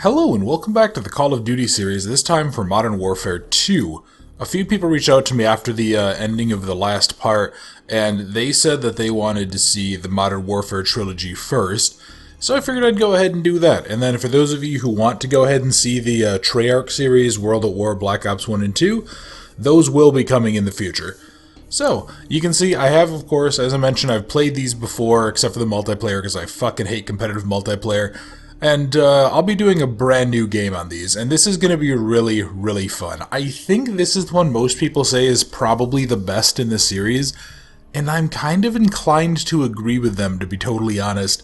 Hello and welcome back to the Call of Duty series, this time for Modern Warfare 2. A few people reached out to me after the ending of the last part, and they said that they wanted to see the Modern Warfare trilogy first, so I figured I'd go ahead and do that. And then for those of you who want to go ahead and see the Treyarch series, World at War, Black Ops 1 and 2, those will be coming in the future. So, you can see I have, of course, as I mentioned, I've played these before, except for the multiplayer, because I fucking hate competitive multiplayer. And I'll be doing a brand new game on these, and this is going to be really, really fun. I think this is the one most people say is probably the best in the series, and I'm kind of inclined to agree with them, to be totally honest.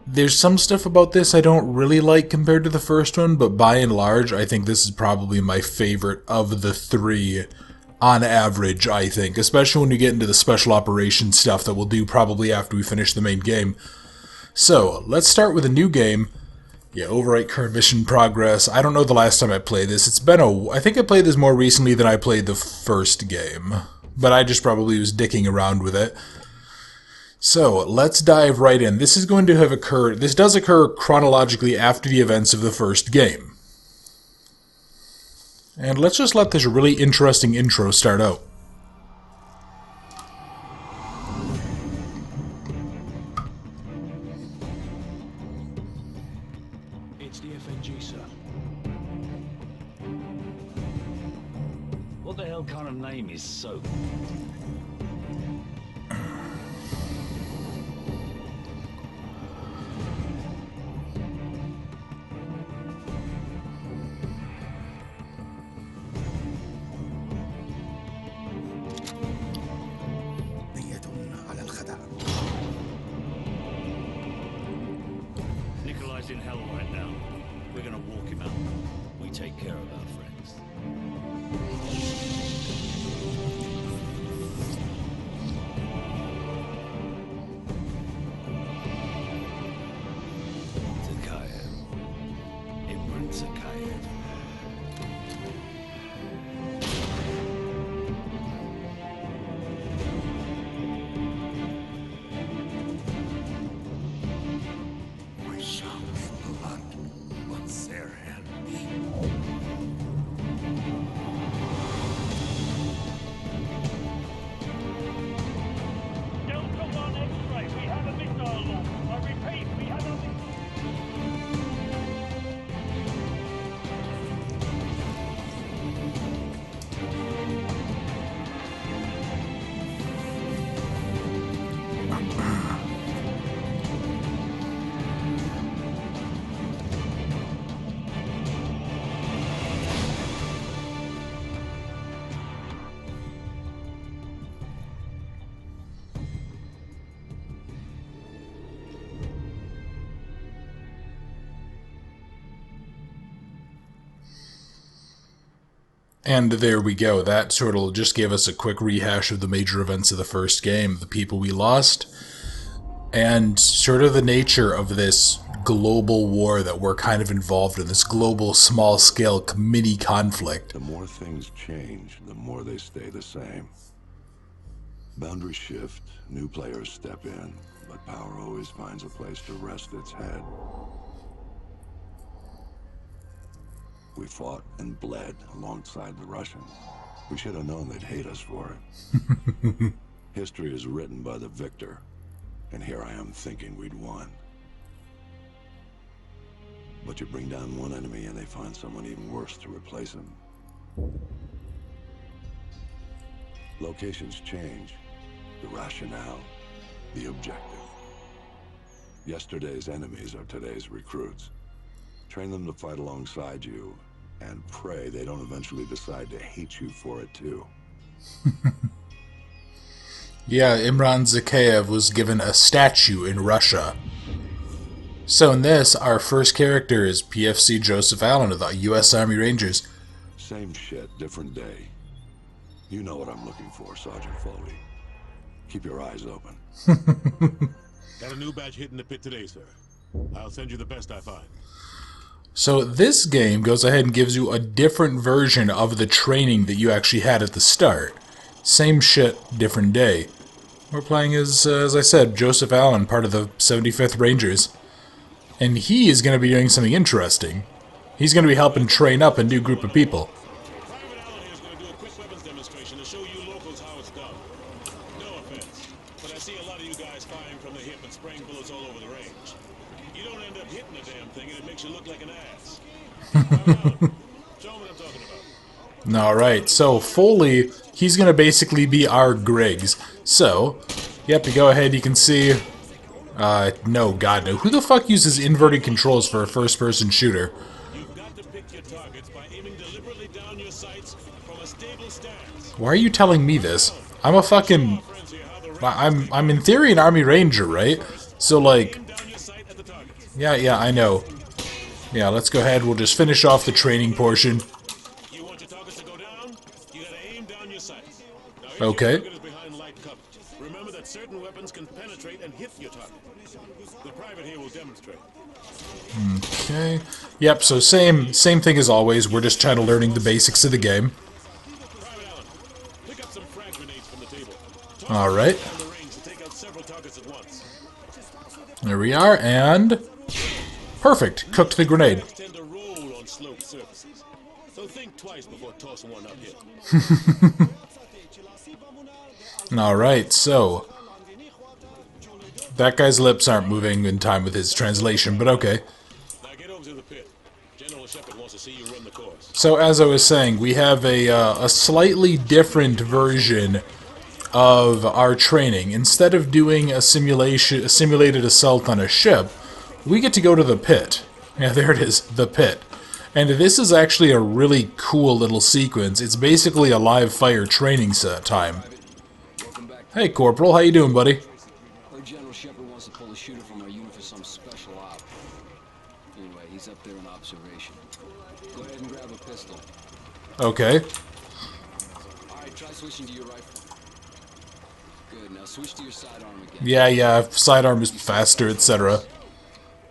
There's some stuff about this I don't really like compared to the first one, but by and large, I think this is probably my favorite of the three, on average, I think, especially when you get into the special operations stuff that we'll do probably after we finish the main game. So, let's start with a new game. Yeah, overwrite current mission progress. I don't know the last time I played this. It's been I think I played this more recently than I played the first game. But I just probably was dicking around with it. So, let's dive right in. This is going to have occurred... This does occur chronologically after the events of the first game. And let's just let this really interesting intro start out. What the hell kind of name is Soap? Nikolai's in hell right now. We're gonna walk him out. We take care of our friends. Zakhaev. Imran Zakhaev. My son's blood on their hands. Delta 1 X-ray, we have a missile launch. I repeat, we have a missile. And there we go. That sort of just gave us a quick rehash of the major events of the first game, the people we lost, and sort of the nature of this global war that we're kind of involved in, this global small-scale mini conflict. The more things change, the more they stay the same. Boundaries shift, new players step in, but power always finds a place to rest its head. We fought and bled alongside the Russians. We should have known they'd hate us for it. History is written by the victor, and here I am thinking we'd won. But you bring down one enemy and they find someone even worse to replace him. Locations change, the rationale, the objective. Yesterday's enemies are today's recruits. Train them to fight alongside you, and pray they don't eventually decide to hate you for it too. Yeah, Imran Zakhaev was given a statue in Russia. So in this, our first character is PFC Joseph Allen of the U.S. Army Rangers. Same shit, different day. You know what I'm looking for, Sergeant Foley. Keep your eyes open. Got a new batch hitting the pit today, sir. I'll send you the best I find. So this game goes ahead and gives you a different version of the training that you actually had at the start. Same shit, different day. We're playing as I said, Joseph Allen, part of the 75th Rangers. And he is going to be doing something interesting. He's going to be helping train up a new group of people. Private Allen here is going to do a quick weapons demonstration to show you locals how it's done. No offense, but I see a lot of you guys firing from the hip and spraying bullets all over the range. You don't end up hitting the damn thing, and it makes you look like an ass. Private Allen, show 'em what I'm talking about. Alright, so Foley, he's going to basically be our Griggs. So, yep, you go ahead, you can see... no, God, no. Who the fuck uses inverted controls for a first-person shooter? You've got to pick your targets by aiming deliberately down your sights from a stable stance. Why are you telling me this? I'm a fucking... Friends here, how the I'm in theory an Army Ranger, right? So, like... aim down your sight at the targets. Yeah, I know. Yeah, let's go ahead, we'll just finish off the training portion. You want your targets to go down? You gotta aim down your sights. Now, if your Okay. target is behind light cover, remember that certain weapons can penetrate and hit your target. The private here will demonstrate. Okay. Yep, so same thing as always, we're just kind of learning the basics of the game. Private Allen, pick up some frag grenades from the table. Alright. Down the range to take out several targets at once. There we are, and... Perfect. Cooked the grenade. Bullets tend to roll on sloped surfaces, so think twice before tossing one uphill. Alright, so... That guy's lips aren't moving in time with his translation, but okay. Now get over to the pit. General Shepard wants to see you run the course. So as I was saying, we have a slightly different version of our training. Instead of doing a simulated assault on a ship, we get to go to the pit. Yeah, there it is, the pit. And this is actually a really cool little sequence. It's basically a live fire training set time. Hey, Corporal, how you doing, buddy? Heard General Shepard wants to pull a shooter from our unit for some special op. Anyway, he's up there in observation. Go ahead and grab a pistol. Okay. Alright, try switching to your rifle. Good, now switch to your sidearm again. Yeah, sidearm is faster, etc.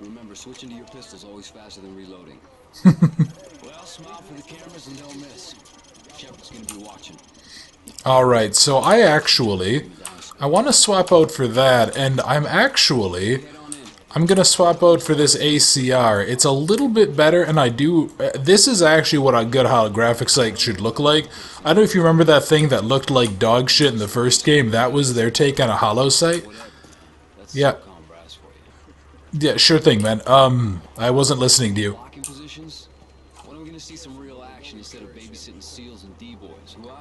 Remember, switching to your pistol's always faster than reloading. Well, smile for the cameras and they'll miss. Shepard's gonna be watching. Alright, so I want to swap out for that, and I'm gonna swap out for this ACR. It's a little bit better, and this is actually what a good holographic sight should look like. I don't know if you remember that thing that looked like dog shit in the first game. That was their take on a holo sight. That's Yeah. SOCOM brass for you. Yeah, sure thing, man. I wasn't listening to you. Locking positions? When are we gonna see some real action instead of babysitting SEALs and D-boys? Why?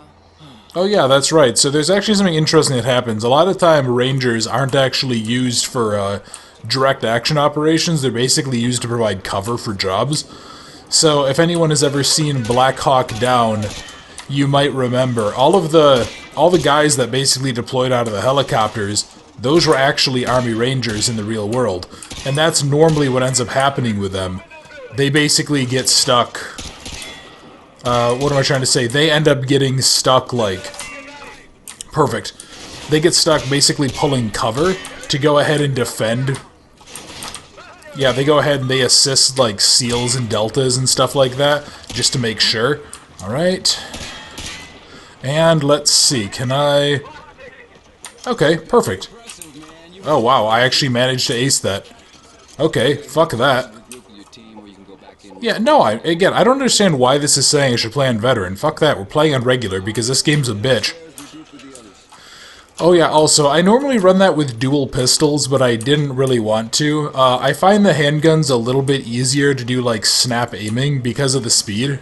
Oh yeah, that's right. So there's actually something interesting that happens. A lot of time, Rangers aren't actually used for direct action operations. They're basically used to provide cover for jobs. So if anyone has ever seen Black Hawk Down, you might remember all the guys that basically deployed out of the helicopters. Those were actually Army Rangers in the real world, and that's normally what ends up happening with them. They basically get stuck. What am I trying to say? They end up getting stuck, like... Perfect. They get stuck basically pulling cover to go ahead and defend. Yeah, they go ahead and they assist, like, SEALs and Deltas and stuff like that, just to make sure. Alright. And let's see, can I... Okay, perfect. Oh, wow, I actually managed to ace that. Okay, fuck that. Group with your team where you can go back in. Yeah, no, I don't understand why this is saying I should play on veteran. Fuck that, we're playing on regular because this game's a bitch. Oh yeah, also, I normally run that with dual pistols, but I didn't really want to. I find the handguns a little bit easier to do, like, snap aiming because of the speed.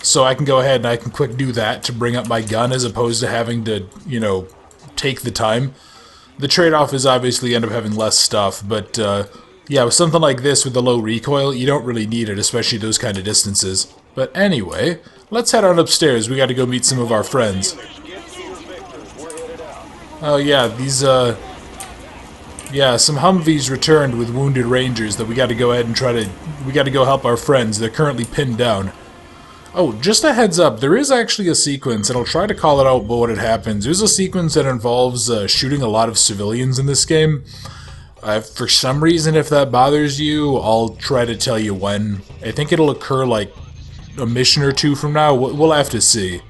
So I can go ahead and I can quick do that to bring up my gun as opposed to having to, you know, take the time. The trade-off is obviously end up having less stuff, but, yeah, with something like this with the low recoil, you don't really need it, especially those kind of distances. But anyway, let's head on upstairs. We gotta go meet some of our friends. Oh yeah, these, yeah, some Humvees returned with wounded Rangers that we gotta go ahead and we gotta go help our friends. They're currently pinned down. Oh, just a heads up, there is actually a sequence, and I'll try to call it out but when it happens. There's a sequence that involves shooting a lot of civilians in this game. For some reason, if that bothers you, I'll try to tell you when. I think it'll occur like a mission or two from now. We'll have to see.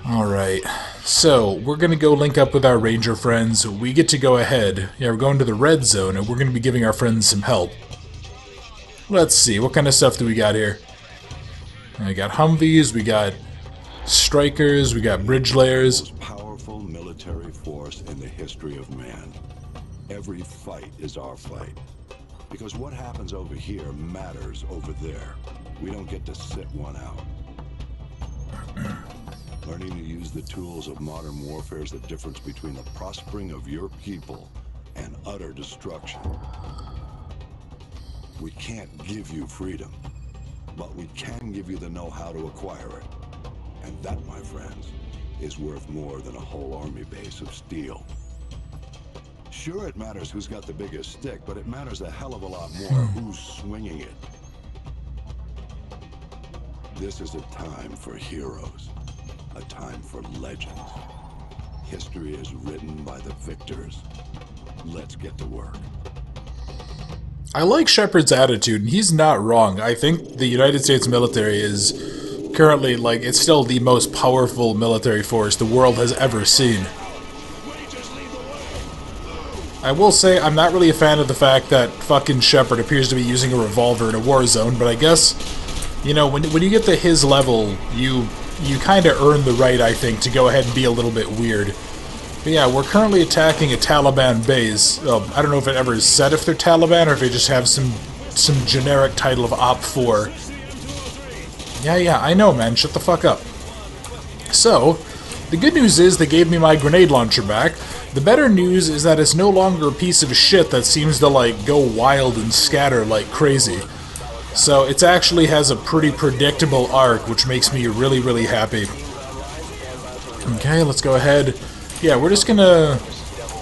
Alright, so we're going to go link up with our Ranger friends. We get to go ahead. Yeah, we're going to the red zone, and we're going to be giving our friends some help. Let's see, what kind of stuff do we got here? We got Humvees, we got strikers, we got bridge layers. Most powerful military force in the history of man. Every fight is our fight. Because what happens over here matters over there. We don't get to sit one out. Learning to use the tools of modern warfare is the difference between the prospering of your people and utter destruction. We can't give you freedom, but we can give you the know-how to acquire it. And that, my friends, is worth more than a whole army base of steel. Sure, it matters who's got the biggest stick, but it matters a hell of a lot more who's swinging it. This is a time for heroes, a time for legends. History is written by the victors. Let's get to work. I like Shepard's attitude, and he's not wrong. I think the United States military is currently, like, it's still the most powerful military force the world has ever seen. I will say, I'm not really a fan of the fact that fucking Shepard appears to be using a revolver in a war zone, but I guess, you know, when you get to his level, you kind of earn the right, I think, to go ahead and be a little bit weird. But yeah, we're currently attacking a Taliban base. I don't know if it ever is said if they're Taliban or if they just have some generic title of Op 4. Yeah, I know, man. Shut the fuck up. So, the good news is they gave me my grenade launcher back. The better news is that it's no longer a piece of shit that seems to, like, go wild and scatter like crazy. So it actually has a pretty predictable arc, which makes me really, really happy. Okay, let's go ahead. Yeah, we're just gonna...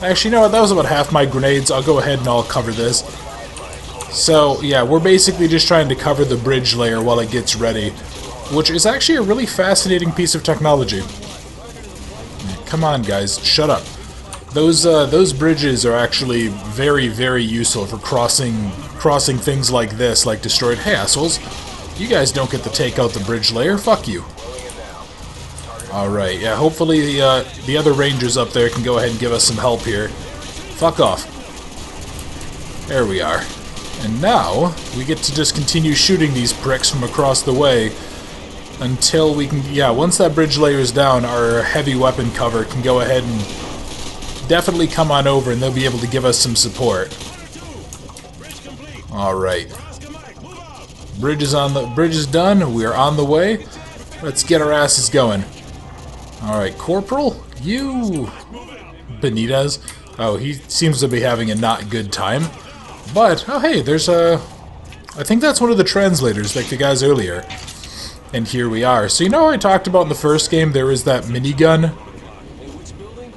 Actually, you know what? That was about half my grenades. I'll go ahead and I'll cover this. So, yeah, we're basically just trying to cover the bridge layer while it gets ready, which is actually a really fascinating piece of technology. Come on, guys. Shut up. Those bridges are actually very, very useful for crossing things like this, like destroyed... Hey, assholes. You guys don't get to take out the bridge layer. Fuck you. Alright, yeah, hopefully the other rangers up there can go ahead and give us some help here. Fuck off. There we are. And now, we get to just continue shooting these pricks from across the way until we can... Yeah, once that bridge layer is down, our heavy weapon cover can go ahead and definitely come on over and they'll be able to give us some support. Alright. Bridge is done. We are on the way. Let's get our asses going. Alright, Corporal, you... Benitez? Oh, he seems to be having a not good time. But, oh hey, there's a... I think that's one of the translators, like the guys earlier. And here we are. So you know how I talked about in the first game there was that minigun?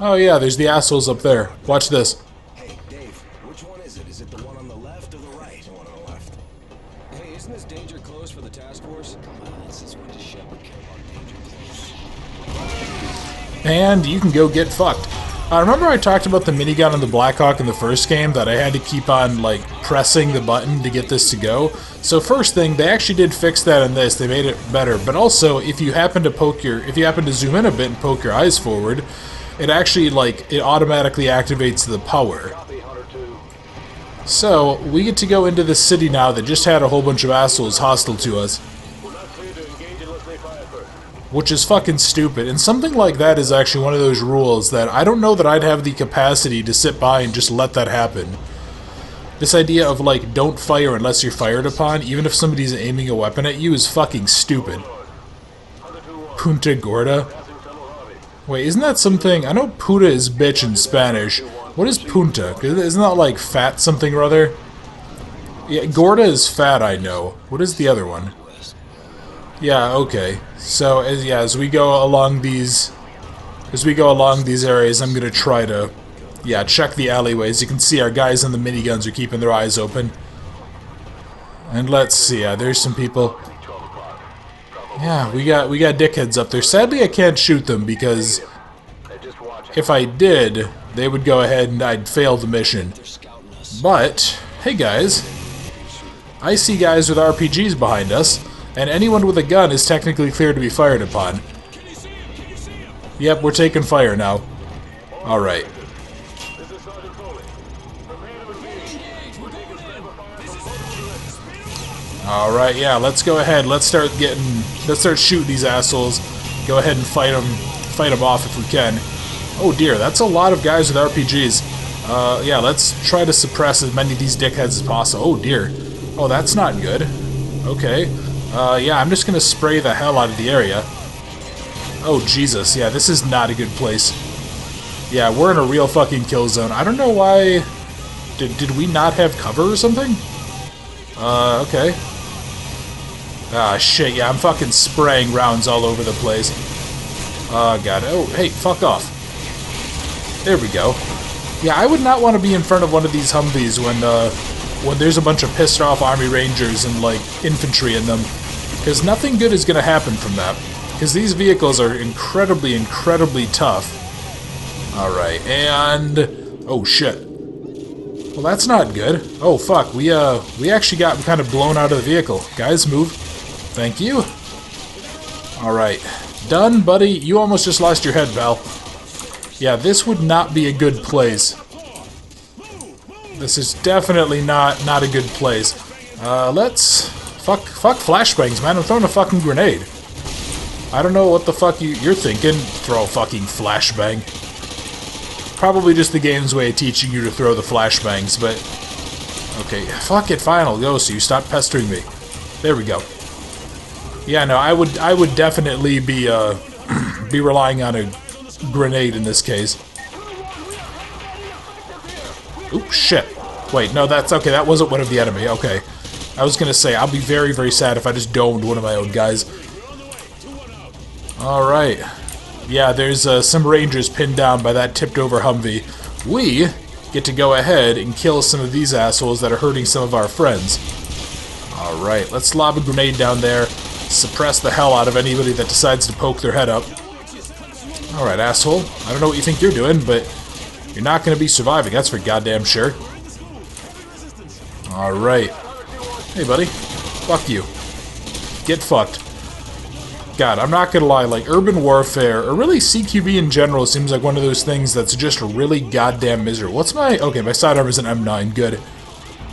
Oh yeah, there's the assholes up there. Watch this. Hey, Dave, which one is it? Is it the one on the left or the right? The one on the left. Hey, isn't this danger close for the task force? Since when does Shepard care about danger close? And you can go get fucked. Remember I talked about the minigun on the Blackhawk in the first game, that I had to keep on, like, pressing the button to get this to go? So first thing, they actually did fix that in this, they made it better, but also, if you happen to zoom in a bit and poke your eyes forward, it actually, like, it automatically activates the power. So, we get to go into this city now that just had a whole bunch of assholes hostile to us. Which is fucking stupid, and something like that is actually one of those rules that I don't know that I'd have the capacity to sit by and just let that happen. This idea of, like, don't fire unless you're fired upon, even if somebody's aiming a weapon at you, is fucking stupid. Punta Gorda? Wait, isn't that something... I know puta is bitch in Spanish. What is punta? Isn't that, like, fat something or other? Yeah, Gorda is fat, I know. What is the other one? Yeah, okay. So, as we go along these areas, I'm gonna try to, check the alleyways. You can see our guys in the miniguns are keeping their eyes open. And let's see, there's some people. Yeah, we got dickheads up there. Sadly, I can't shoot them because if I did, they would go ahead and I'd fail the mission. But, hey guys, I see guys with RPGs behind us. And anyone with a gun is technically clear to be fired upon. Yep, we're taking fire now. Alright. Alright, yeah, let's go ahead. Let's start shooting these assholes. Go ahead and fight them off if we can. Oh dear, that's a lot of guys with RPGs. Yeah, let's try to suppress as many of these dickheads as possible. Oh dear. Oh, that's not good. Okay. Yeah, I'm just gonna spray the hell out of the area. Oh, Jesus. Yeah, this is not a good place. Yeah, we're in a real fucking kill zone. I don't know why... Did we not have cover or something? Okay. Ah, shit, yeah, I'm fucking spraying rounds all over the place. Oh, God. Oh, hey, fuck off. There we go. Yeah, I would not want to be in front of one of these Humvees when there's a bunch of pissed off Army Rangers and, like, infantry in them. Because nothing good is going to happen from that. Because these vehicles are incredibly, incredibly tough. Alright, and... oh, shit. Well, that's not good. Oh, fuck. We actually got kind of blown out of the vehicle. Guys, move. Thank you. Alright. Done, buddy. You almost just lost your head, pal. Yeah, this would not be a good place. This is definitely not a good place. Let's... Fuck flashbangs, man. I'm throwing a fucking grenade. I don't know what the fuck you're thinking. Throw a fucking flashbang. Probably just the game's way of teaching you to throw the flashbangs, but... okay, fuck it, fine, I'll go, so you stop pestering me. There we go. Yeah, no, I would definitely be, be relying on a grenade in this case. Oop, shit. Wait, no, that's... okay, that wasn't one of the enemy, okay. I was gonna say, I'll be very, very sad if I just domed one of my own guys. Alright. Yeah, there's some Rangers pinned down by that tipped-over Humvee. We get to go ahead and kill some of these assholes that are hurting some of our friends. Alright, let's lob a grenade down there. Suppress the hell out of anybody that decides to poke their head up. Alright, asshole. I don't know what you think you're doing, but you're not going to be surviving, that's for goddamn sure. Alright. Hey, buddy. Fuck you. Get fucked. God, I'm not gonna lie, like, urban warfare, or really CQB in general, seems like one of those things that's just really goddamn miserable. What's my... okay, my sidearm is an M9, good.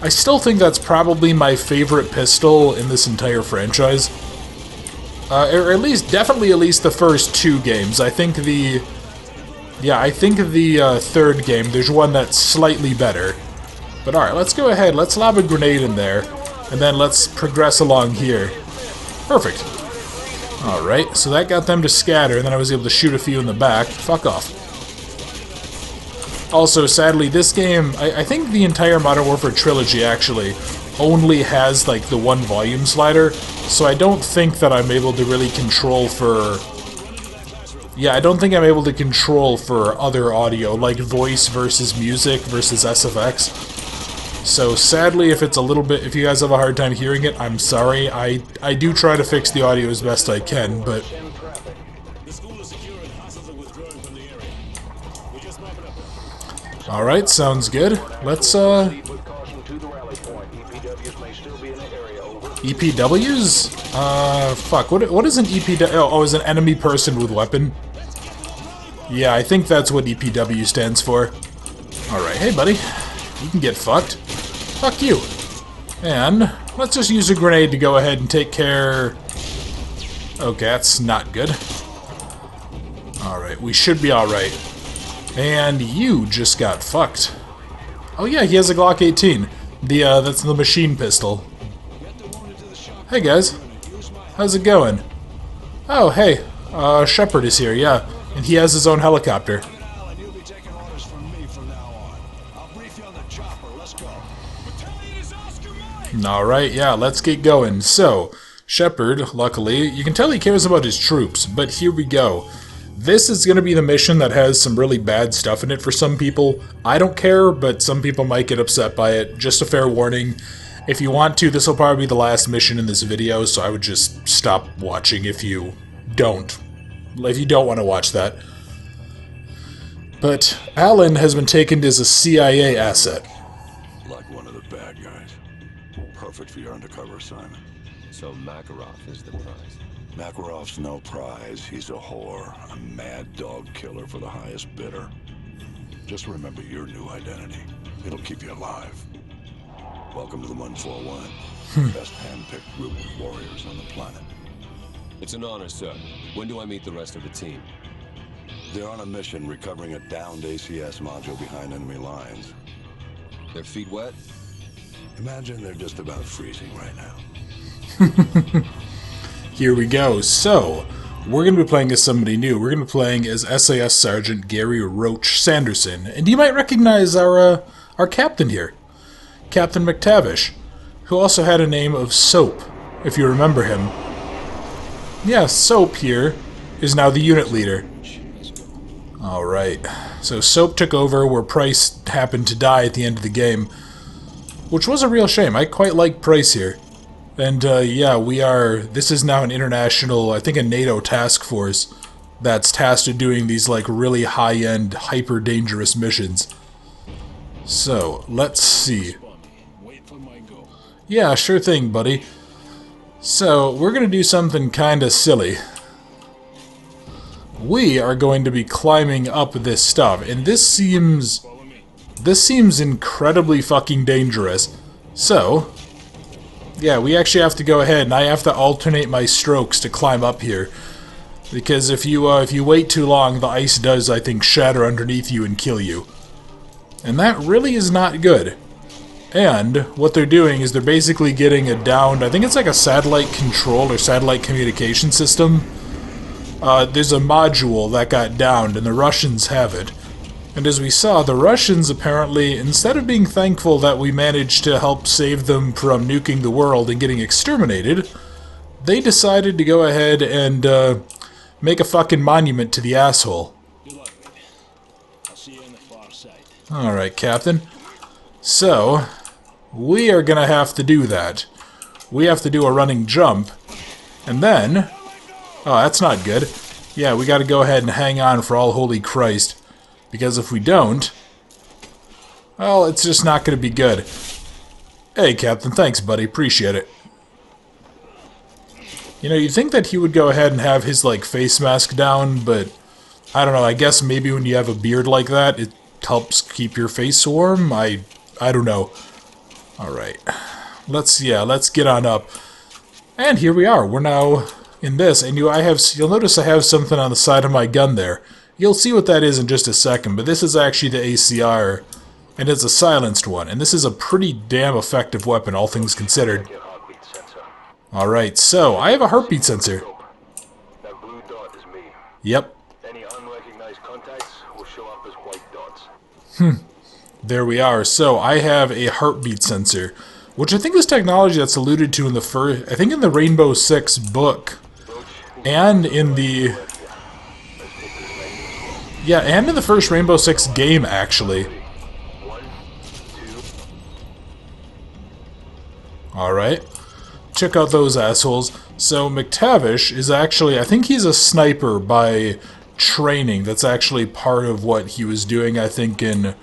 I still think that's probably my favorite pistol in this entire franchise. Or at least, definitely at least the first two games. I think the... yeah, I think the third game, there's one that's slightly better. But alright, let's go ahead, let's lob a grenade in there, and then let's progress along here. Perfect. Alright, so that got them to scatter, and then I was able to shoot a few in the back. Fuck off. Also, sadly, this game, I think the entire Modern Warfare trilogy, actually, only has, like, the one volume slider, so I don't think that I'm able to really control for... yeah, I don't think I'm able to control for other audio, like voice versus music versus SFX. So sadly, if it's a little bit, if you guys have a hard time hearing it, I'm sorry. I do try to fix the audio as best I can, but... alright, sounds good. Let's, EPWs? Fuck, what is an EPW? Oh, is an enemy person with weapon? Yeah, I think that's what EPW stands for. Alright, hey buddy. You can get fucked. Fuck you. And let's just use a grenade to go ahead and take care... okay, that's not good. Alright, we should be alright. And you just got fucked. Oh yeah, he has a Glock 18. That's the machine pistol. Hey guys. How's it going? Oh, hey. Shepard is here, yeah. And he has his own helicopter. Alright, yeah, let's get going. So, Shepard, luckily, you can tell he cares about his troops, but here we go. This is going to be the mission that has some really bad stuff in it for some people. I don't care, but some people might get upset by it. Just a fair warning. If you want to, this will probably be the last mission in this video, so I would just stop watching if you don't. If you don't want to watch that. But Alan has been taken as a CIA asset. Like one of the bad guys. Perfect for your undercover assignment. So Makarov is the prize. Makarov's no prize. He's a whore. A mad dog killer for the highest bidder. Just remember your new identity. It'll keep you alive. Welcome to the 141. Best hand-picked group of warriors on the planet. It's an honor, sir. When do I meet the rest of the team? They're on a mission recovering a downed ACS module behind enemy lines. Their feet wet? Imagine they're just about freezing right now. Here we go. So, we're going to be playing as somebody new. We're going to be playing as SAS Sergeant Gary Roach Sanderson. And you might recognize our captain here, Captain McTavish, who also had a name of Soap, if you remember him. Yeah, Soap here is now the unit leader. Alright, so Soap took over where Price happened to die at the end of the game, which was a real shame. I quite like Price here. And yeah, this is now an international, I think a NATO task force that's tasked with doing these like really high-end, hyper-dangerous missions. So, let's see. Wait for my go. Yeah, sure thing, buddy. So, we're gonna do something kinda silly. We are going to be climbing up this stuff, and this seems incredibly fucking dangerous. So, yeah, we actually have to go ahead, and I have to alternate my strokes to climb up here. Because if you wait too long, the ice does, I think, shatter underneath you and kill you. And that really is not good. And what they're doing is they're basically getting a downed, I think it's like a satellite control or satellite communication system. There's a module that got downed, and the Russians have it. And as we saw, the Russians apparently, instead of being thankful that we managed to help save them from nuking the world and getting exterminated, they decided to go ahead and make a fucking monument to the asshole. Good luck, mate. I'll see you on the far side. Alright, Captain. So, we are gonna have to do that. We have to do a running jump, and then... Oh, that's not good. Yeah, we gotta go ahead and hang on for all holy Christ. Because if we don't... Well, it's just not gonna be good. Hey, Captain, thanks, buddy. Appreciate it. You know, you'd think that he would go ahead and have his, like, face mask down, but... I don't know, I guess maybe when you have a beard like that, it helps keep your face warm? I don't know. Alright. Let's get on up. And here we are. We're now... in this, and you'll notice I have something on the side of my gun there. You'll see what that is in just a second, but this is actually the ACR, and it's a silenced one, and this is a pretty damn effective weapon, all things considered. Alright, so, I have a heartbeat sensor. That blue dot is me. Yep. Any unrecognized contacts will show up as white dots. There we are. So, I have a heartbeat sensor, which I think is technology that's alluded to in the Rainbow Six book. And in the... Yeah, and in the first Rainbow Six game, actually. Alright. Check out those assholes. So, McTavish is actually... I think he's a sniper by training. That's actually part of what he was doing, I think, in...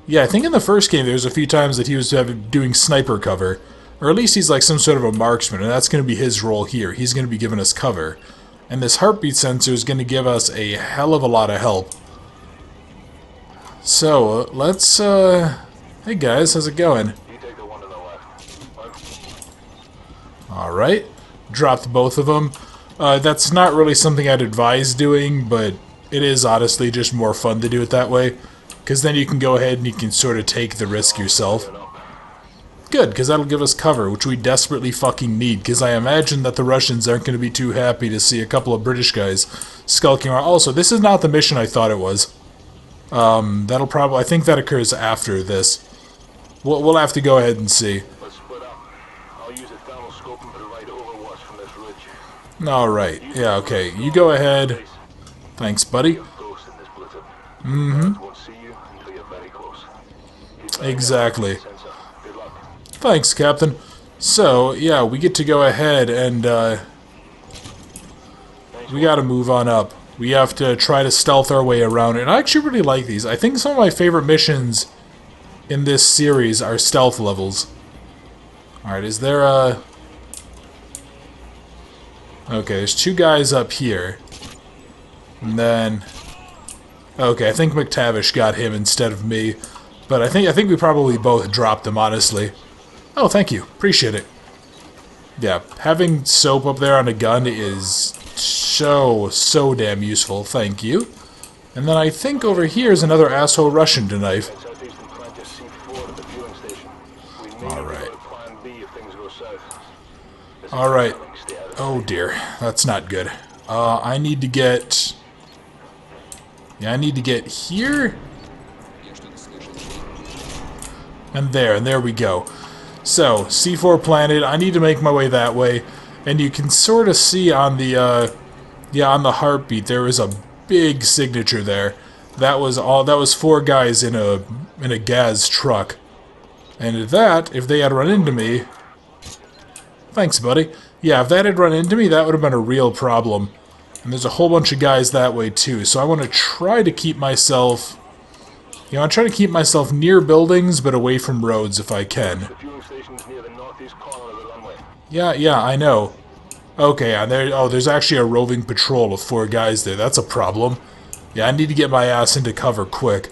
Yeah, I think in the first game, there's a few times that he was doing sniper cover. Or at least he's like some sort of a marksman, and that's going to be his role here. He's going to be giving us cover. And this heartbeat sensor is going to give us a hell of a lot of help. So, let's, hey guys, how's it going? You take the one to the left. Alright. Dropped both of them. That's not really something I'd advise doing, but it is honestly just more fun to do it that way. Because then you can go ahead and you can sort of take the risk yourself. Good, because that'll give us cover, which we desperately fucking need, because I imagine that the Russians aren't going to be too happy to see a couple of British guys skulking around. Also, this is not the mission I thought it was. That'll probably... I think that occurs after this. We'll have to go ahead and see. Let's split up. I'll use a thermal scope and provide overwatch from this ridge. Alright, yeah, okay. You go ahead. Thanks, buddy. Ghost in this blizzard. Guards won't see you until you're very close. Exactly. Sensor. Good luck. Thanks, Captain. So, yeah, we get to go ahead and, we gotta move on up. We have to try to stealth our way around, and I actually really like these. I think some of my favorite missions in this series are stealth levels. Alright, is there a... Okay, there's two guys up here. And then... Okay, I think McTavish got him instead of me. But I think we probably both dropped him, honestly. Oh, thank you. Appreciate it. Yeah, having soap up there on a gun is so damn useful. Thank you. And then I think over here is another asshole Russian to knife. Southeastern plant is C4 at the fueling station. We need All right. to go to plan B if things go south. This is Alright. incoming. Stay out of Oh dear. That's not good. I need to get... Yeah, I need to get here. And there we go. So, C4 planted. I need to make my way that way. And you can sort of see on the, on the heartbeat, there was a big signature there. That was 4 guys in a gas truck. And that, if they had run into me... Thanks, buddy. Yeah, if that had run into me, that would have been a real problem. And there's a whole bunch of guys that way, too. So I want to try to keep myself... You know, I try to keep myself near buildings, but away from roads if I can. The fueling station's near the northeast corner of the runway. Yeah, I know. Okay, and there's actually a roving patrol of 4 guys there. That's a problem. Yeah, I need to get my ass into cover quick.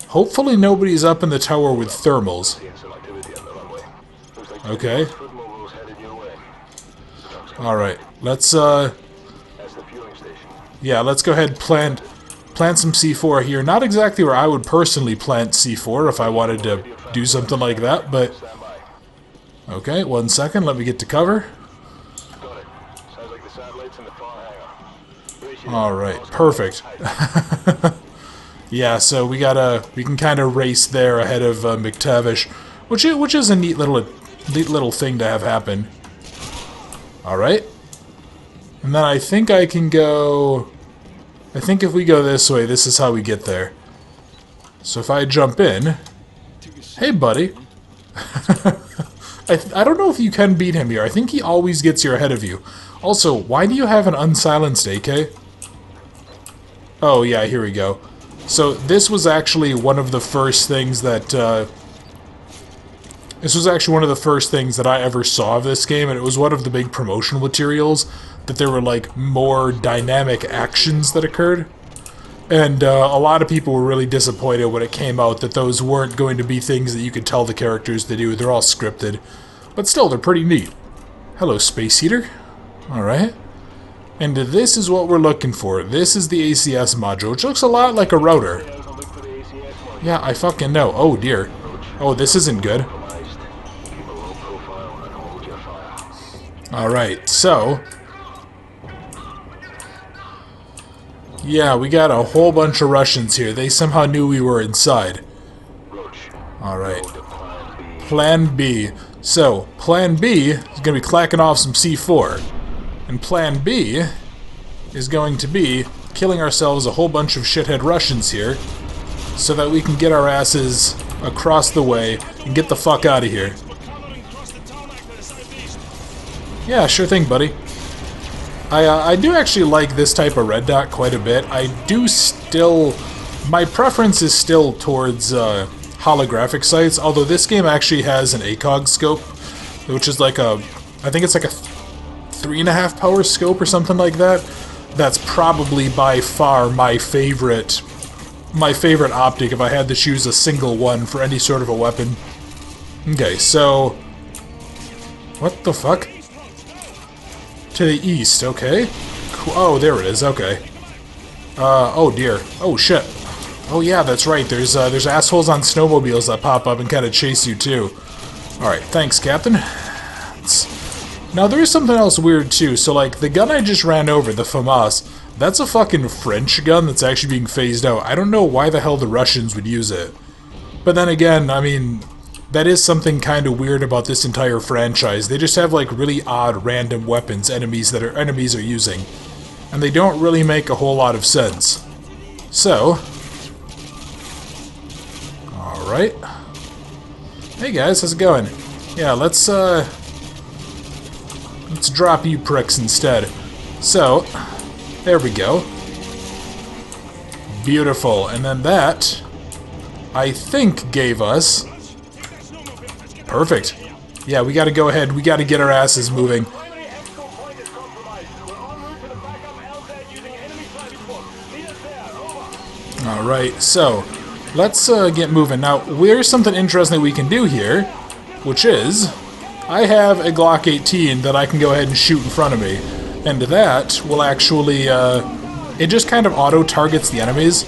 Hopefully nobody's up in the tower with thermals. Seeing some activity on the runway. Looks like Okay. foot mobiles headed your way. Alright, let's, That's the fueling station. yeah, let's go ahead and plant some C4 here. Not exactly where I would personally plant C4 if I wanted to do something like that, but... Stand by. Okay, 1 second, let me get to cover. Got it. Sounds like the satellites in the far hangar. Ratio. Alright, perfect. Yeah, so we can kind of race there ahead of McTavish, which is a neat little thing to have happen. Alright. And then I think I can go... I think if we go this way, this is how we get there. So if I jump in... Hey, buddy. I don't know if you can beat him here. I think he always gets here ahead of you. Also, why do you have an unsilenced AK? Oh, yeah, here we go. So this was actually one of the first things that... This was actually one of the first things that I ever saw of this game, and it was one of the big promotional materials, that there were, like, more dynamic actions that occurred. And a lot of people were really disappointed when it came out that those weren't going to be things that you could tell the characters to do. They're all scripted. But still, they're pretty neat. Hello, Space Heater. Alright. And this is what we're looking for. This is the ACS module, which looks a lot like a router. Yeah, I fucking know. Oh, dear. Oh, this isn't good. Alright, so... Yeah, we got a whole bunch of Russians here. They somehow knew we were inside. Alright. Plan B. So, Plan B is going to be clacking off some C4. And Plan B is going to be killing ourselves a whole bunch of shithead Russians here so that we can get our asses across the way and get the fuck out of here. Yeah, sure thing, buddy. I do actually like this type of red dot quite a bit. I do still... My preference is still towards holographic sights, although this game actually has an ACOG scope, which is like a... I think it's like a 3.5 power scope or something like that. That's probably by far my favorite optic if I had to choose a single one for any sort of a weapon. Okay, so... What the fuck? To the east, okay. Cool. Oh, there it is, okay. Oh dear. Oh shit. Oh yeah, that's right. There's assholes on snowmobiles that pop up and kind of chase you too. Alright, thanks, Captain. Now there is something else weird too. So like, the gun I just ran over, the FAMAS, that's a fucking French gun that's actually being phased out. I don't know why the hell the Russians would use it. But then again, I mean... That is something kind of weird about this entire franchise. They just have like really odd random weapons enemies are using. And they don't really make a whole lot of sense. So... Alright. Hey guys, how's it going? Yeah, let's drop you pricks instead. So, there we go. Beautiful. And then that, I think, gave us... Perfect. Yeah, we gotta go ahead. We gotta get our asses moving. Alright, so let's get moving. Now, there's something interesting that we can do here. which is I have a Glock 18 that I can go ahead and shoot in front of me, and that will actually, it just kind of auto-targets the enemies.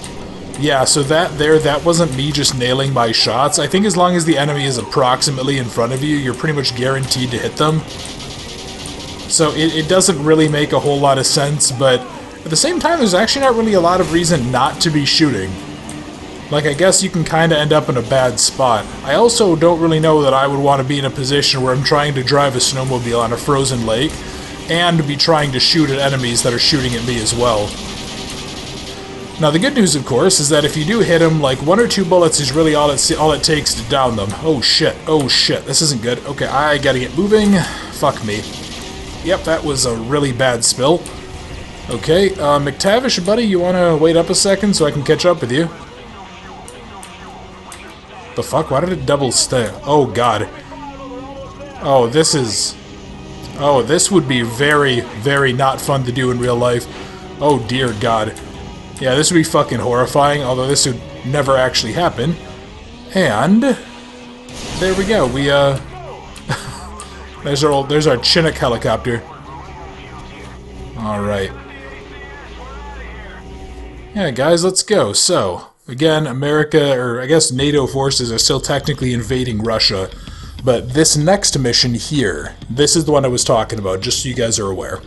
Yeah, so that wasn't me just nailing my shots. I think as long as the enemy is approximately in front of you, you're pretty much guaranteed to hit them. So it doesn't really make a whole lot of sense, but at the same time, there's actually not really a lot of reason not to be shooting. Like, I guess you can kind of end up in a bad spot. I also don't really know that I would want to be in a position where I'm trying to drive a snowmobile on a frozen lake and be trying to shoot at enemies that are shooting at me as well. Now, the good news, of course, is that if you do hit them, like, 1 or 2 bullets is really all it takes to down them. Oh, shit. Oh, shit. This isn't good. Okay, I gotta get moving. Fuck me. Yep, that was a really bad spill. Okay, McTavish, buddy, you want to wait up a second so I can catch up with you? The fuck? Why did it double stay? Oh, God. Oh, this is... Oh, this would be very, very not fun to do in real life. Oh, dear God. Yeah, this would be fucking horrifying, although this would never actually happen. And... there we go. We, there's our Chinook helicopter. Alright. Yeah, guys, let's go. So, again, America, or I guess NATO forces are still technically invading Russia. But this next mission here, this is the one I was talking about, just so you guys are aware.